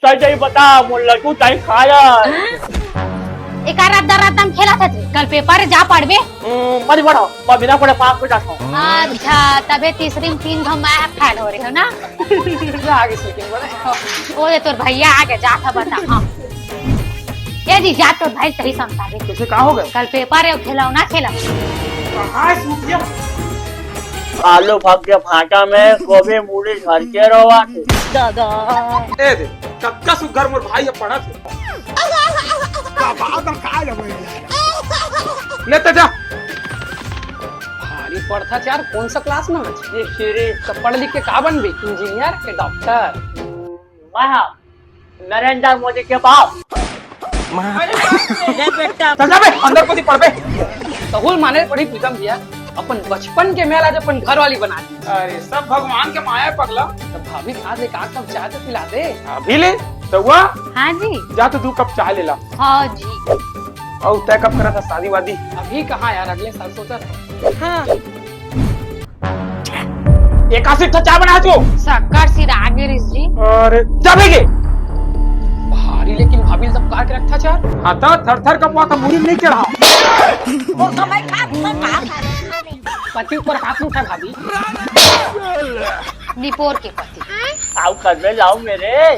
सही बता मोर लड़कू चाहे खाया एक रात हम खेला था कल पेपर जा पढ़बे मत पढ़ो मैं बिना पढ़े पास हो जाता हूँ। अच्छा तबे तीसरी में 3 घम मैं फैल हो रही हो ना आगे सीखेंगे बड़े। ओ ये तोर भैया आगे जा था बता हाँ ये जी जा तोर भाई सही समझा दे तुझे कहाँ हो गए? कल पेपर है खेलाओ ना खेला कहाँ सूख गया? आलू भाग के फाटा में गोभी मूली घर के रवा थे दादा ए दे कक्का सुगर मोर भाई अब पढ़ा थे लेते जा भारी पढ़ता यार कौन सा क्लास में ये श्री तो पढ़ लिख के का बनबे इंजीनियर के डॉक्टर वहाँ नरेंद्र मोदी के बाप चल जा बे अंदर को दी पढ़ बे। तहुल माने पढ़ी प्रीतम भैया अपन बचपन के मेल आज अपन घर वाली बना दी। अरे सब भगवान के माया है पगला। तो भाभी खा दे का कप चाय तो पिला दे। अभी ले तो हुआ हाँ जी जा तो 2 कप चाय ले ला। हाँ जी और तय कब करा था शादी वादी? अभी कहाँ यार अगले साल सोचा था। हाँ एक आसी चाय बना दो। शक्कर सिरा गिरीश जी अरे जा बेगे भारी लेकिन भाभी ने सब काट के रखा चार। हाँ तो थर का पुआ तो मुरी नहीं चढ़ा। पति ऊपर हाथ उठा भाभी निपोर के पति आओ कर में लाओ मेरे